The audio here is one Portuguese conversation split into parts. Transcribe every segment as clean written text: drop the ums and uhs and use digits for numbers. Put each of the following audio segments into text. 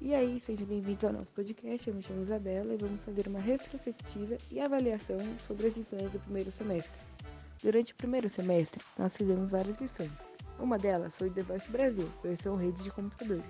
E aí, seja bem-vindo ao nosso podcast. Eu me chamo Isabela e vamos fazer uma retrospectiva e avaliação sobre as lições do primeiro semestre. Durante o primeiro semestre, nós fizemos várias lições. Uma delas foi The Voice Brasil, versão rede de computadores,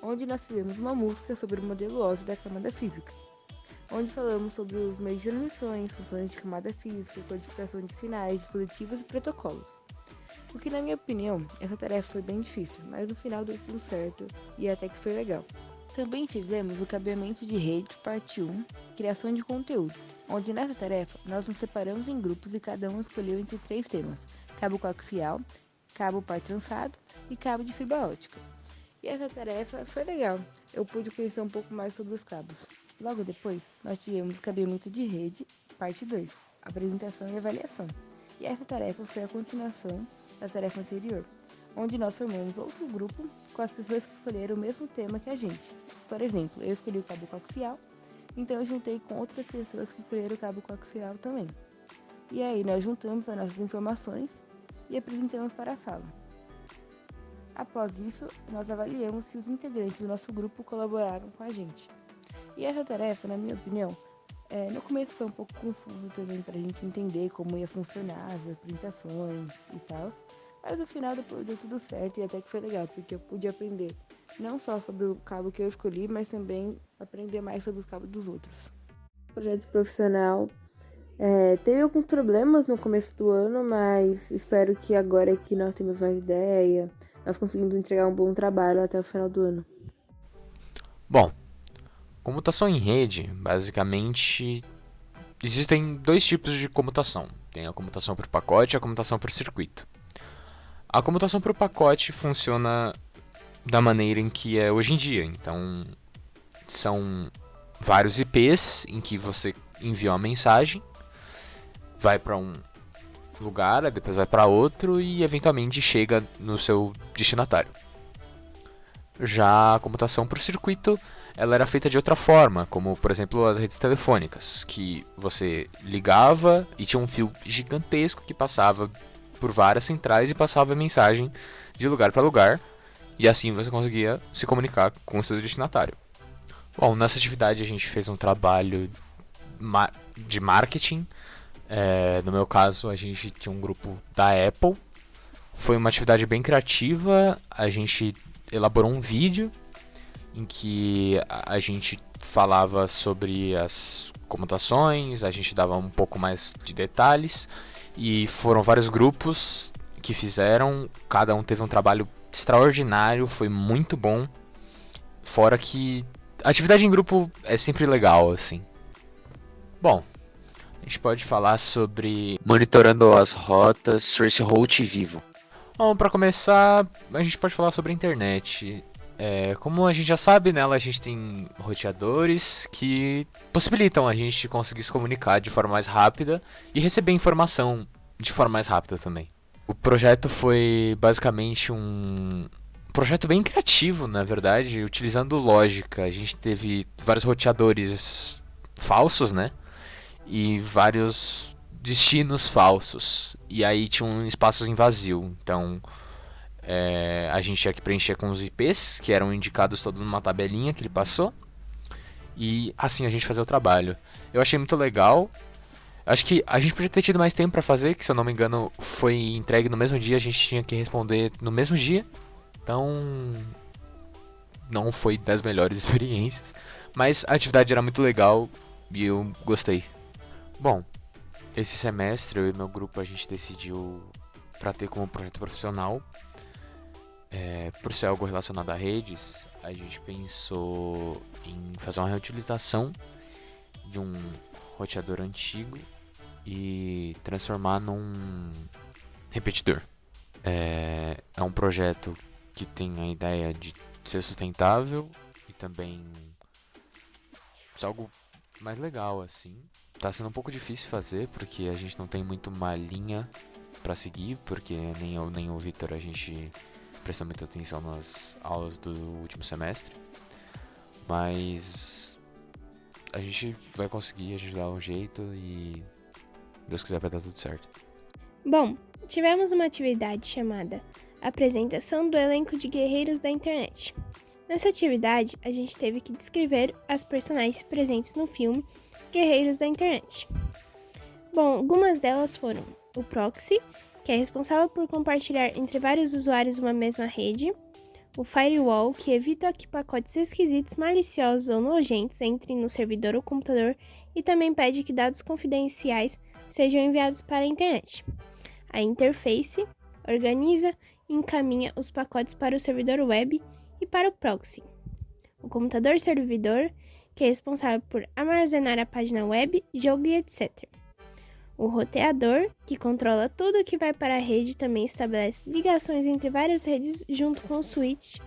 onde nós fizemos uma música sobre o modelo OSI da camada física, onde falamos sobre os meios de transmissões, funções de camada física, codificação de sinais, dispositivos e protocolos. O que, na minha opinião, essa tarefa foi bem difícil, mas no final deu tudo certo e até que foi legal. Também fizemos o cabeamento de redes, parte 1, criação de conteúdo, onde nessa tarefa nós nos separamos em grupos e cada um escolheu entre 3 temas: cabo coaxial, cabo par trançado e cabo de fibra ótica. E essa tarefa foi legal, eu pude conhecer um pouco mais sobre os cabos. Logo depois, nós tivemos cabeamento de rede, parte 2, apresentação e avaliação. E essa tarefa foi a continuação da tarefa anterior, onde nós formamos outro grupo com as pessoas que escolheram o mesmo tema que a gente. Por exemplo, eu escolhi o cabo coaxial, então eu juntei com outras pessoas que escolheram o cabo coaxial também. E aí nós juntamos as nossas informações e apresentamos para a sala. Após isso, nós avaliamos se os integrantes do nosso grupo colaboraram com a gente. E essa tarefa, na minha opinião, no começo foi um pouco confuso também para a gente entender como ia funcionar as apresentações e tal, mas no final depois deu tudo certo e até que foi legal, porque eu pude aprender não só sobre o cabo que eu escolhi, mas também aprender mais sobre os cabos dos outros. O projeto profissional teve alguns problemas no começo do ano, mas espero que agora que nós temos mais ideia, nós conseguimos entregar um bom trabalho até o final do ano. Bom, comutação em rede, basicamente, existem 2 tipos de comutação. Tem a comutação por pacote e a comutação por circuito. A comutação por pacote funciona da maneira em que é hoje em dia. Então, são vários IPs em que você envia uma mensagem, vai para um lugar, depois vai para outro e eventualmente chega no seu destinatário. Já a computação por circuito, ela era feita de outra forma, como por exemplo as redes telefônicas, que você ligava e tinha um fio gigantesco que passava por várias centrais e passava a mensagem de lugar para lugar, e assim você conseguia se comunicar com o seu destinatário. Bom, nessa atividade a gente fez um trabalho de marketing. No meu caso, a gente tinha um grupo da Apple. Foi uma atividade bem criativa. A gente elaborou um vídeo em que a gente falava sobre as comutações, a gente dava um pouco mais de detalhes, e foram vários grupos que fizeram, cada um teve um trabalho extraordinário, foi muito bom, fora que a atividade em grupo é sempre legal, assim. Bom, a gente pode falar sobre monitorando as rotas Traceroute vivo. Bom, para começar, a gente pode falar sobre a internet. Como a gente já sabe, nela a gente tem roteadores que possibilitam a gente conseguir se comunicar de forma mais rápida e receber informação de forma mais rápida também. O projeto foi basicamente um projeto bem criativo, na verdade, utilizando lógica. A gente teve vários roteadores falsos, né? E vários destinos falsos. E aí tinham espaços em vazio. Então a gente tinha que preencher com os IPs, que eram indicados todos numa tabelinha que ele passou. E assim a gente fazia o trabalho. Eu achei muito legal. Acho que a gente podia ter tido mais tempo para fazer, que se eu não me engano foi entregue no mesmo dia, a gente tinha que responder no mesmo dia. Então não foi das melhores experiências, mas a atividade era muito legal e eu gostei. Bom, esse semestre eu e meu grupo a gente decidiu para ter como projeto profissional, por ser algo relacionado a redes, a gente pensou em fazer uma reutilização de um roteador antigo e transformar num repetidor. É um projeto que tem a ideia de ser sustentável e também ser algo mais legal, assim. Tá sendo um pouco difícil fazer, porque a gente não tem muito uma linha pra seguir, porque nem eu nem o Victor a gente prestou muita atenção nas aulas do último semestre. Mas a gente vai conseguir, a gente dá um jeito e Deus quiser vai dar tudo certo. Bom, tivemos uma atividade chamada Apresentação do Elenco de Guerreiros da Internet. Nessa atividade, a gente teve que descrever as personagens presentes no filme Guerreiros da Internet. Bom, algumas delas foram o Proxy, que é responsável por compartilhar entre vários usuários uma mesma rede, o Firewall, que evita que pacotes esquisitos, maliciosos ou nojentos entrem no servidor ou computador e também pede que dados confidenciais sejam enviados para a internet. A Interface organiza e encaminha os pacotes para o servidor web e para o proxy. O computador servidor, que é responsável por armazenar a página web, jogo e etc. O roteador, que controla tudo que vai para a rede e também estabelece ligações entre várias redes junto com o switch.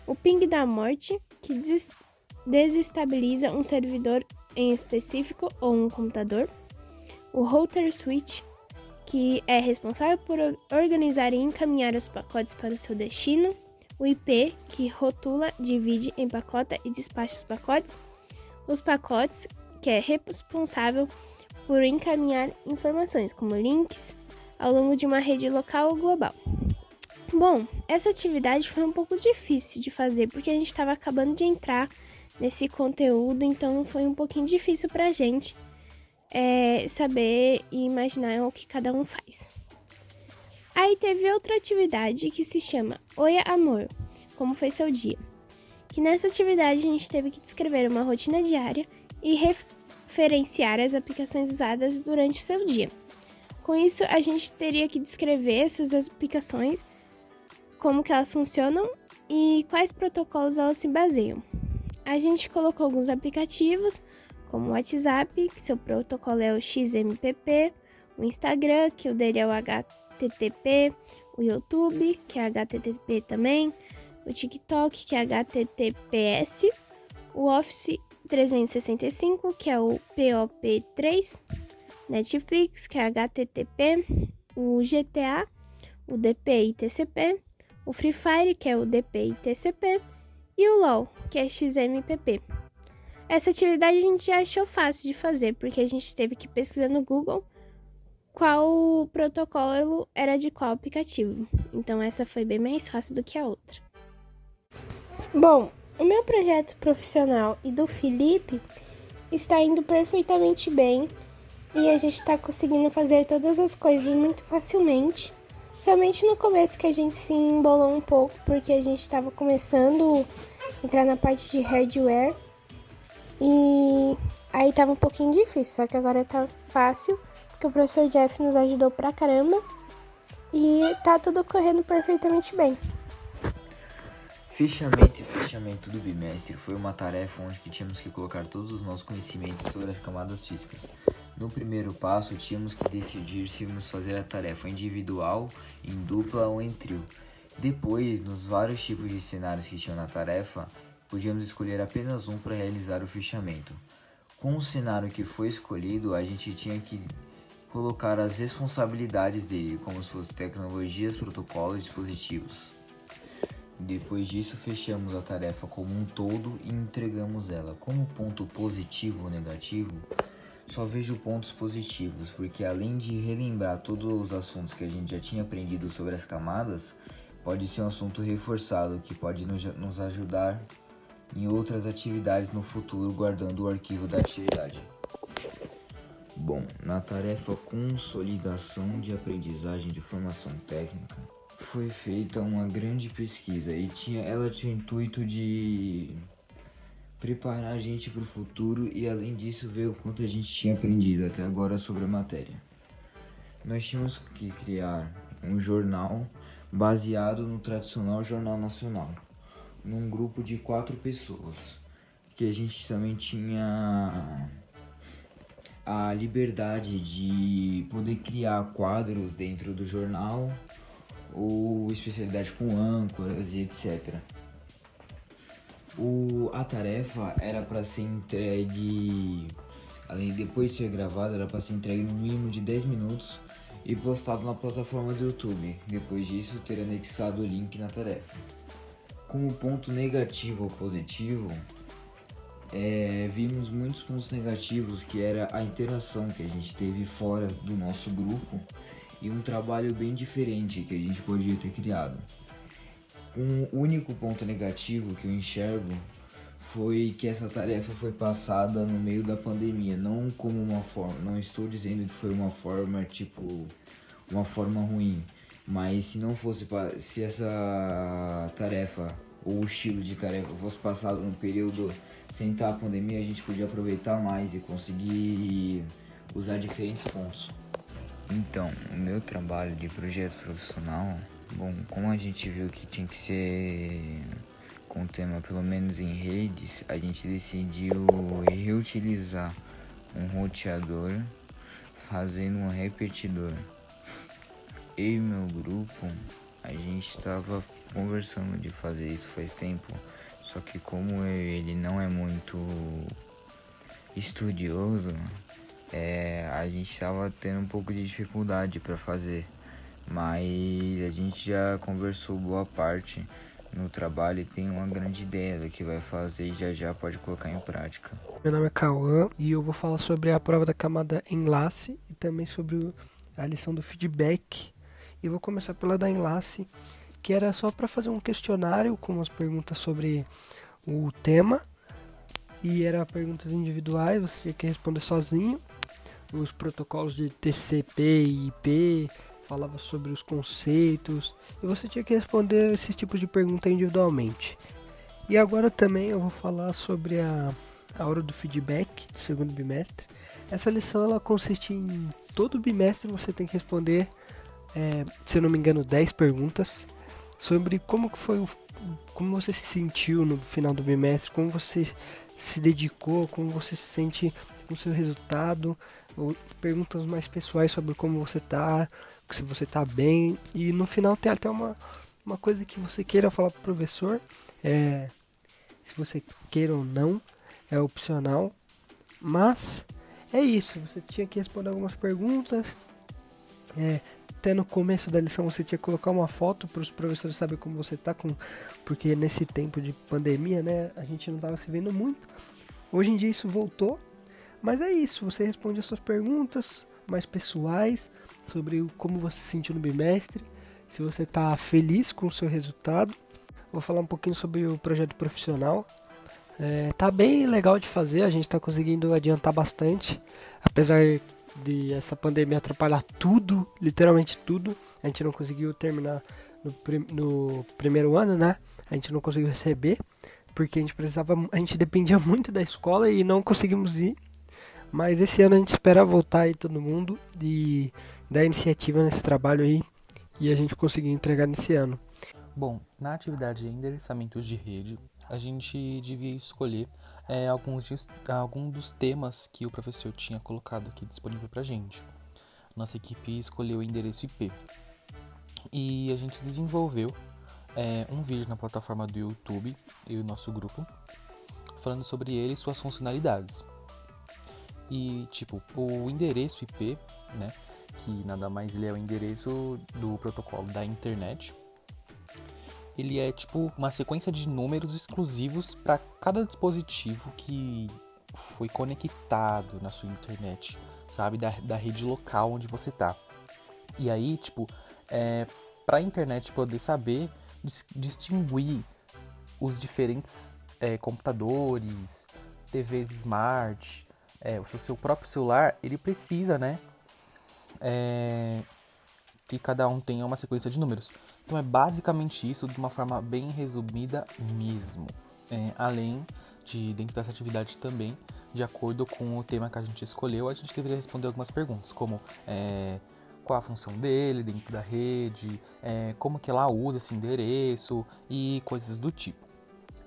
O ping da morte, que desestabiliza um servidor em específico ou um computador. O router switch, que é responsável por organizar e encaminhar os pacotes para o seu destino. O IP, que rotula, divide, empacota e despacha os pacotes. Os pacotes, que é responsável por encaminhar informações, como links, ao longo de uma rede local ou global. Bom, essa atividade foi um pouco difícil de fazer, porque a gente estava acabando de entrar nesse conteúdo, então foi um pouquinho difícil para a gente saber e imaginar o que cada um faz. Aí teve outra atividade que se chama Oi Amor, como foi seu dia? Que nessa atividade a gente teve que descrever uma rotina diária e referenciar as aplicações usadas durante o seu dia. Com isso, a gente teria que descrever essas aplicações, como que elas funcionam e quais protocolos elas se baseiam. A gente colocou alguns aplicativos, como o WhatsApp, que seu protocolo é o XMPP, o Instagram, que o dele é o HTTP, o YouTube, que é HTTP também, o TikTok, que é HTTPS, o Office 365, que é o POP3, Netflix, que é HTTP, o GTA, o DPI-TCP, o Free Fire, que é o DPI-TCP, e o LoL, que é XMPP. Essa atividade a gente já achou fácil de fazer, porque a gente teve que pesquisar no Google qual protocolo era de qual aplicativo. Então essa foi bem mais fácil do que a outra. Bom, o meu projeto profissional e do Felipe está indo perfeitamente bem e a gente está conseguindo fazer todas as coisas muito facilmente. Somente no começo que a gente se embolou um pouco, porque a gente estava começando a entrar na parte de hardware e aí estava um pouquinho difícil, só que agora tá fácil, porque o professor Jeff nos ajudou pra caramba e tá tudo correndo perfeitamente bem. Fichamento e fechamento do bimestre foi uma tarefa onde tínhamos que colocar todos os nossos conhecimentos sobre as camadas físicas. No primeiro passo, tínhamos que decidir se íamos fazer a tarefa individual, em dupla ou em trio. Depois, nos vários tipos de cenários que tinham na tarefa, podíamos escolher apenas um para realizar o fichamento. Com o cenário que foi escolhido, a gente tinha que colocar as responsabilidades dele, como se fossem tecnologias, protocolos e dispositivos. Depois disso, fechamos a tarefa como um todo e entregamos ela. Como ponto positivo ou negativo, só vejo pontos positivos, porque além de relembrar todos os assuntos que a gente já tinha aprendido sobre as camadas, pode ser um assunto reforçado que pode nos ajudar em outras atividades no futuro, guardando o arquivo da atividade. Bom, na tarefa Consolidação de Aprendizagem de Formação Técnica, foi feita uma grande pesquisa e ela tinha o intuito de preparar a gente para o futuro e, além disso, ver o quanto a gente tinha aprendido até agora sobre a matéria. Nós tínhamos que criar um jornal baseado no tradicional Jornal Nacional, num grupo de 4 pessoas, que a gente também tinha a liberdade de poder criar quadros dentro do jornal ou especialidade com âncoras e etc. A tarefa era para ser entregue, além depois de ser gravada, era para ser entregue no mínimo de 10 minutos e postado na plataforma do YouTube. Depois disso, ter anexado o link na tarefa. Como ponto negativo ou positivo, vimos muitos pontos negativos, que era a interação que a gente teve fora do nosso grupo e um trabalho bem diferente que a gente podia ter criado. Um único ponto negativo que eu enxergo foi que essa tarefa foi passada no meio da pandemia, não como uma forma, não estou dizendo que foi uma forma, tipo, uma forma ruim, mas se não fosse, se essa tarefa ou o estilo de tarefa fosse passado num período sem estar a pandemia, a gente podia aproveitar mais e conseguir usar diferentes pontos. Então, o meu trabalho de projeto profissional, bom, como a gente viu que tinha que ser com o tema pelo menos em redes, a gente decidiu reutilizar um roteador fazendo um repetidor. Eu e meu grupo, a gente estava conversando de fazer isso faz tempo, só que como eu e ele não é muito estudioso, a gente estava tendo um pouco de dificuldade para fazer, mas a gente já conversou boa parte no trabalho e tem uma grande ideia do que vai fazer e já já pode colocar em prática. Meu nome é Cauã e eu vou falar sobre a prova da camada enlace e também sobre a lição do feedback. E vou começar pela da enlace, que era só para fazer um questionário com umas perguntas sobre o tema. E eram perguntas individuais, você tinha que responder sozinho. Os protocolos de TCP e IP, falava sobre os conceitos. E você tinha que responder esses tipos de pergunta individualmente. E agora também eu vou falar sobre a hora do feedback do segundo bimestre. Essa lição ela consiste em todo bimestre você tem que responder, se eu não me engano, 10 perguntas sobre como que foi como você se sentiu no final do bimestre, como você se dedicou, como você se sente com o seu resultado, ou perguntas mais pessoais sobre como você tá, se você tá bem. E no final tem até uma coisa que você queira falar pro professor, se você queira ou não, é opcional, mas é isso, você tinha que responder algumas perguntas, até no começo da lição você tinha que colocar uma foto para os professores saberem como você tá, porque nesse tempo de pandemia, né, a gente não estava se vendo muito. Hoje em dia isso voltou, mas é isso, você responde as suas perguntas mais pessoais sobre como você se sentiu no bimestre, se você está feliz com o seu resultado. Vou falar um pouquinho sobre o projeto profissional. Tá bem legal de fazer, a gente tá conseguindo adiantar bastante, apesar de essa pandemia atrapalhar tudo, literalmente tudo. A gente não conseguiu terminar no primeiro ano, né? A gente não conseguiu receber, porque a gente dependia muito da escola e não conseguimos ir. Mas esse ano a gente espera voltar aí todo mundo e dar iniciativa nesse trabalho aí e a gente conseguir entregar nesse ano. Bom, na atividade de endereçamento de rede, a gente devia escolher alguns dos temas que o professor tinha colocado aqui disponível pra gente. Nossa equipe escolheu o endereço IP e a gente desenvolveu um vídeo na plataforma do YouTube e o nosso grupo falando sobre ele e suas funcionalidades. E o endereço IP, né, que nada mais ele é o endereço do protocolo da internet. Ele é uma sequência de números exclusivos para cada dispositivo que foi conectado na sua internet, sabe? Da rede local onde você tá. E aí, para a internet poder saber distinguir os diferentes computadores, TVs smart, o seu próprio celular, ele precisa, né? Que cada um tenha uma sequência de números. Então é basicamente isso de uma forma bem resumida mesmo. Além de, dentro dessa atividade também, de acordo com o tema que a gente escolheu, a gente deveria responder algumas perguntas, como qual a função dele dentro da rede, como que ela usa esse endereço e coisas do tipo.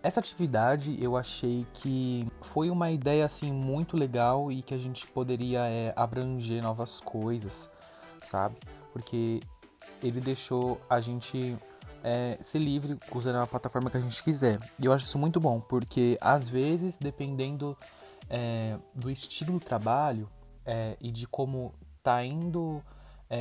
Essa atividade eu achei que foi uma ideia assim muito legal e que a gente poderia abranger novas coisas, sabe? Porque ele deixou a gente ser livre usando a plataforma que a gente quiser. E eu acho isso muito bom, porque às vezes, dependendo do estilo do trabalho e de como tá indo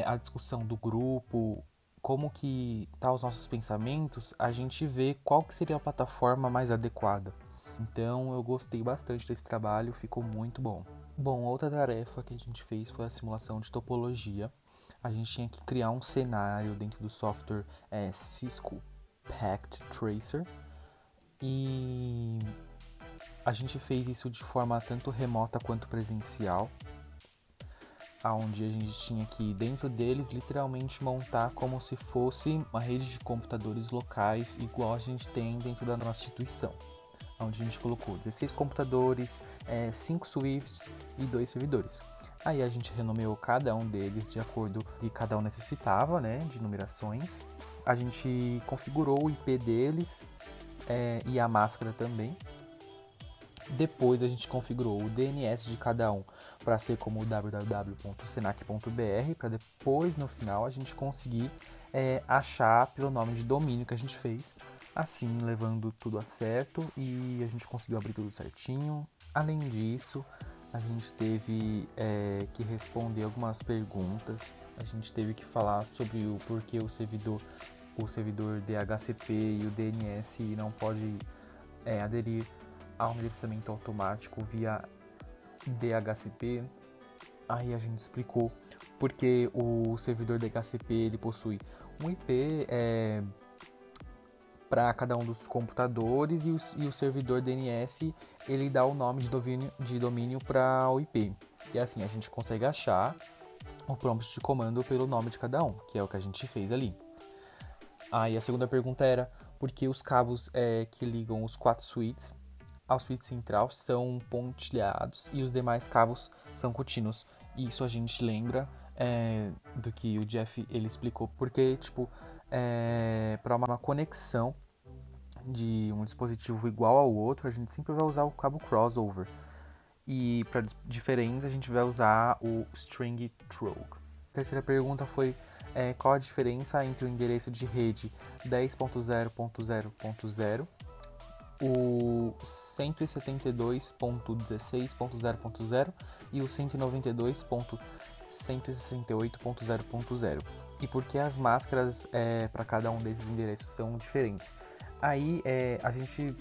a discussão do grupo, como que tá os nossos pensamentos, a gente vê qual que seria a plataforma mais adequada. Então eu gostei bastante desse trabalho, ficou muito bom. Bom, outra tarefa que a gente fez foi a simulação de topologia. A gente tinha que criar um cenário dentro do software Cisco Packet Tracer. E a gente fez isso de forma tanto remota quanto presencial, onde a gente tinha que, dentro deles, literalmente montar como se fosse uma rede de computadores locais, igual a gente tem dentro da nossa instituição, onde a gente colocou 16 computadores, 5 swifts e 2 servidores. Aí a gente renomeou cada um deles de acordo com o que cada um necessitava, né, de numerações. A gente configurou o IP deles e a máscara também. Depois a gente configurou o DNS de cada um para ser como www.senac.br, para depois no final a gente conseguir achar pelo nome de domínio que a gente fez, assim levando tudo a certo, e a gente conseguiu abrir tudo certinho. Além disso, a gente teve que responder algumas perguntas, a gente teve que falar sobre o porquê o servidor DHCP e o DNS não pode aderir ao endereçamento automático via DHCP. Aí a gente explicou porque o servidor DHCP ele possui um IP para cada um dos computadores, e o servidor DNS ele dá o nome de domínio para o IP. E assim a gente consegue achar o prompt de comando pelo nome de cada um, que é o que a gente fez ali. Aí a segunda pergunta era por que os cabos que ligam os 4 suítes ao suíte central são pontilhados e os demais cabos são contínuos. Isso a gente lembra do que o Jeff ele explicou, porque para uma conexão de um dispositivo igual ao outro, a gente sempre vai usar o cabo crossover, e para diferentes a gente vai usar o string trove. A terceira pergunta foi qual a diferença entre o endereço de rede 10.0.0.0, o 172.16.0.0 e o 192.168.0.0, e por que as máscaras para cada um desses endereços são diferentes. Aí a gente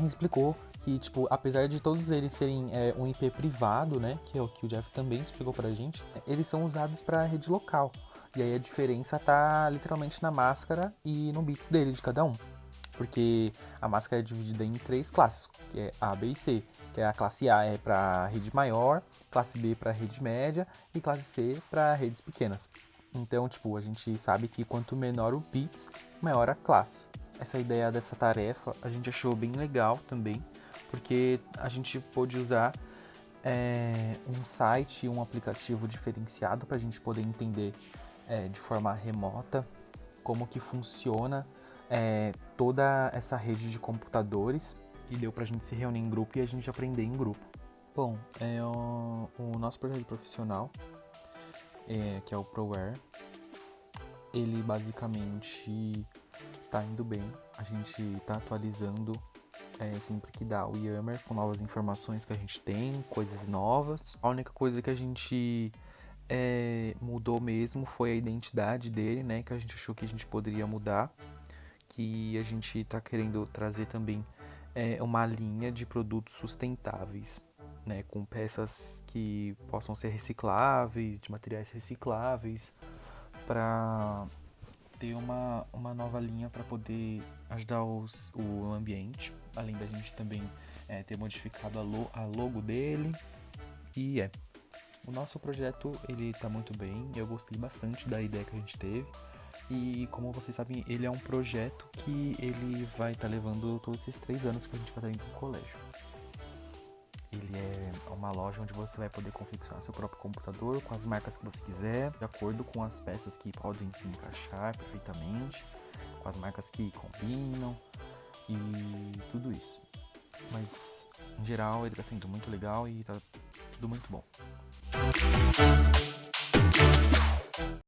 explicou que, apesar de todos eles serem um IP privado, né, que é o que o Jeff também explicou pra gente, eles são usados para rede local. E aí a diferença tá literalmente na máscara e no bits dele de cada um. Porque a máscara é dividida em 3 classes, que é A, B e C. Que é a classe A é para rede maior, classe B para rede média e classe C para redes pequenas. Então, a gente sabe que quanto menor o bits, maior a classe. Essa ideia dessa tarefa a gente achou bem legal também, porque a gente pôde usar um site, um aplicativo diferenciado para a gente poder entender de forma remota como que funciona toda essa rede de computadores, e deu pra gente se reunir em grupo e a gente aprender em grupo. Bom, o nosso projeto profissional, que é o ProWare, ele basicamente tá indo bem. A gente tá atualizando sempre que dá o Yammer com novas informações que a gente tem, coisas novas. A única coisa que a gente mudou mesmo foi a identidade dele, né, que a gente achou que a gente poderia mudar. Que a gente está querendo trazer também uma linha de produtos sustentáveis, né, com peças que possam ser recicláveis, de materiais recicláveis, para ter uma nova linha para poder ajudar o ambiente, além da gente também ter modificado a logo dele. E o nosso projeto ele está muito bem, eu gostei bastante da ideia que a gente teve. E como vocês sabem, ele é um projeto que ele vai estar levando todos esses 3 anos que a gente vai estar indo no colégio. Ele é uma loja onde você vai poder confeccionar seu próprio computador com as marcas que você quiser, de acordo com as peças que podem se encaixar perfeitamente, com as marcas que combinam e tudo isso. Mas, em geral, ele está sendo muito legal e está tudo muito bom.